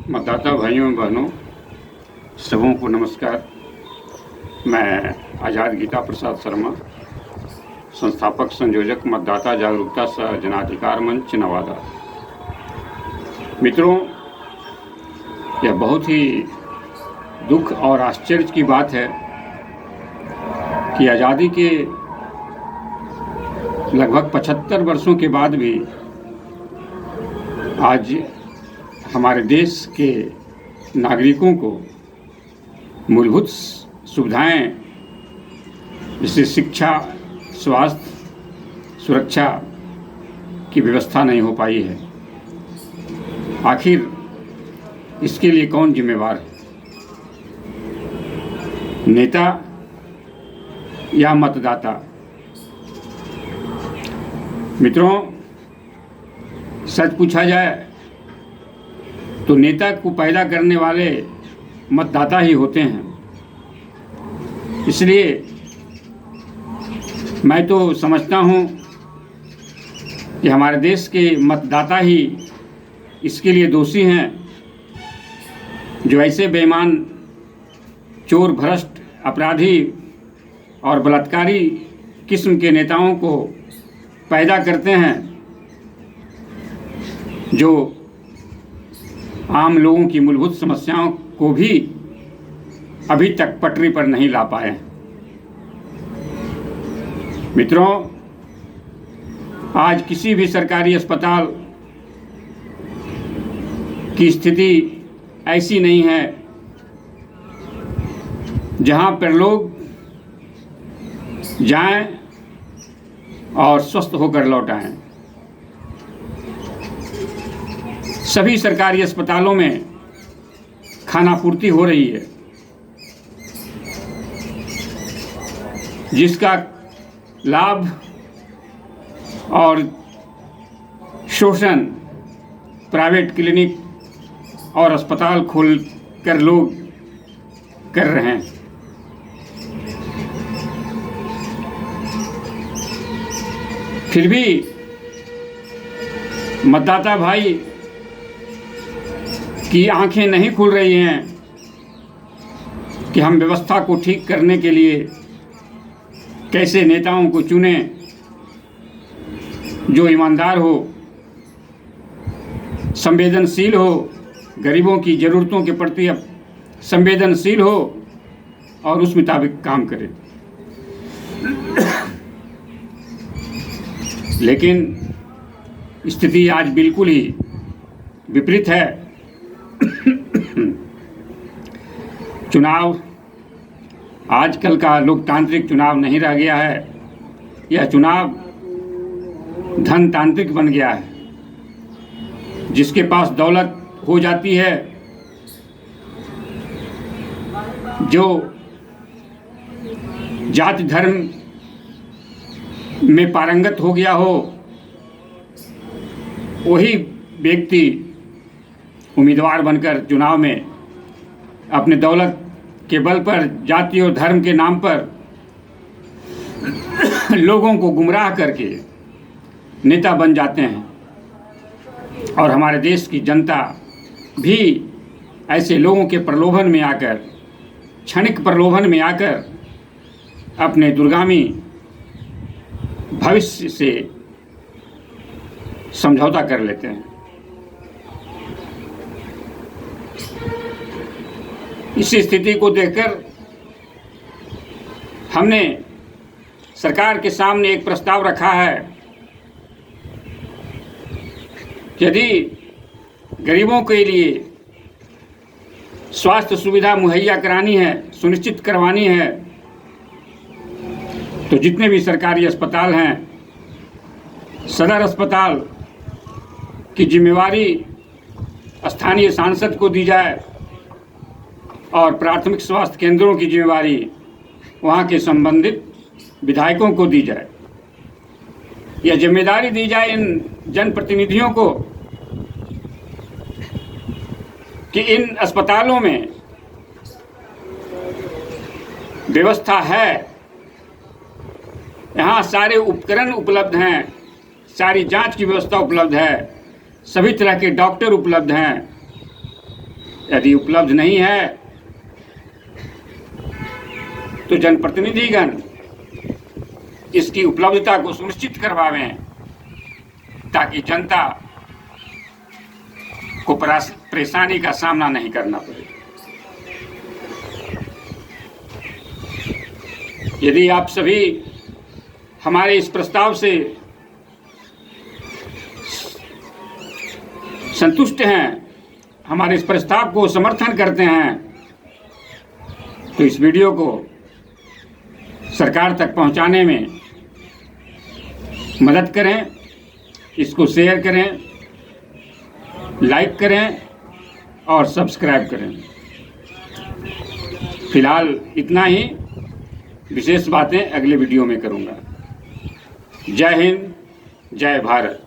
मतदाता भाइयों एवं बहनों, सबों को नमस्कार। मैं आज़ाद गीता प्रसाद शर्मा, संस्थापक संयोजक मतदाता जागरूकता सह जनाधिकार मंच नवादा। मित्रों, यह बहुत ही दुख और आश्चर्य की बात है कि आज़ादी के लगभग 75 वर्षों के बाद भी आज हमारे देश के नागरिकों को मूलभूत सुविधाएं जैसे शिक्षा, स्वास्थ्य, सुरक्षा की व्यवस्था नहीं हो पाई है। आखिर इसके लिए कौन जिम्मेवार है? नेता या मतदाता? मित्रों, सच पूछा जाए तो नेता को पैदा करने वाले मतदाता ही होते हैं। इसलिए मैं तो समझता हूँ कि हमारे देश के मतदाता ही इसके लिए दोषी हैं जो ऐसे बेईमान, चोर, भ्रष्ट, अपराधी और बलात्कारी किस्म के नेताओं को पैदा करते हैं जो आम लोगों की मूलभूत समस्याओं को भी अभी तक पटरी पर नहीं ला पाए। मित्रों, आज किसी भी सरकारी अस्पताल की स्थिति ऐसी नहीं है जहां पर लोग जाएं और स्वस्थ होकर लौट आएं। सभी सरकारी अस्पतालों में खानापूर्ति हो रही है, जिसका लाभ और शोषण प्राइवेट क्लिनिक और अस्पताल खोल कर लोग कर रहे हैं। फिर भी मतदाता भाई की आंखें नहीं खुल रही हैं कि हम व्यवस्था को ठीक करने के लिए कैसे नेताओं को चुनें जो ईमानदार हो, संवेदनशील हो, गरीबों की ज़रूरतों के प्रति संवेदनशील हो और उस मुताबिक काम करे। लेकिन स्थिति आज बिल्कुल ही विपरीत है। चुनाव आजकल का लोकतांत्रिक चुनाव नहीं रह गया है। यह चुनाव धनतांत्रिक बन गया है। जिसके पास दौलत हो जाती है, जो जाति धर्म में पारंगत हो गया हो, वही व्यक्ति उम्मीदवार बनकर चुनाव में अपने दौलत के बल पर, जाति और धर्म के नाम पर लोगों को गुमराह करके नेता बन जाते हैं। और हमारे देश की जनता भी ऐसे लोगों के प्रलोभन में आकर, क्षणिक प्रलोभन में आकर अपने दूरगामी भविष्य से समझौता कर लेते हैं। इस स्थिति को देखकर हमने सरकार के सामने एक प्रस्ताव रखा है कि यदि गरीबों के लिए स्वास्थ्य सुविधा मुहैया करानी है, सुनिश्चित करवानी है, तो जितने भी सरकारी अस्पताल हैं, सदर अस्पताल की जिम्मेवारी स्थानीय सांसद को दी जाए और प्राथमिक स्वास्थ्य केंद्रों की जिम्मेवारी वहाँ के संबंधित विधायकों को दी जाए। यह जिम्मेदारी दी जाए इन जनप्रतिनिधियों को कि इन अस्पतालों में व्यवस्था है, यहाँ सारे उपकरण उपलब्ध हैं, सारी जांच की व्यवस्था उपलब्ध है, सभी तरह के डॉक्टर उपलब्ध हैं यदि उपलब्ध नहीं है तो जनप्रतिनिधिगण इसकी उपलब्धता को सुनिश्चित करवावें ताकि जनता को परेशानी का सामना नहीं करना पड़े। यदि आप सभी हमारे इस प्रस्ताव से संतुष्ट हैं, हमारे इस प्रस्ताव को समर्थन करते हैं, तो इस वीडियो को सरकार तक पहुंचाने में मदद करें, इसको शेयर करें, लाइक करें और सब्सक्राइब करें। फिलहाल इतना ही, विशेष बातें अगले वीडियो में करूंगा। जय हिंद, जय भारत।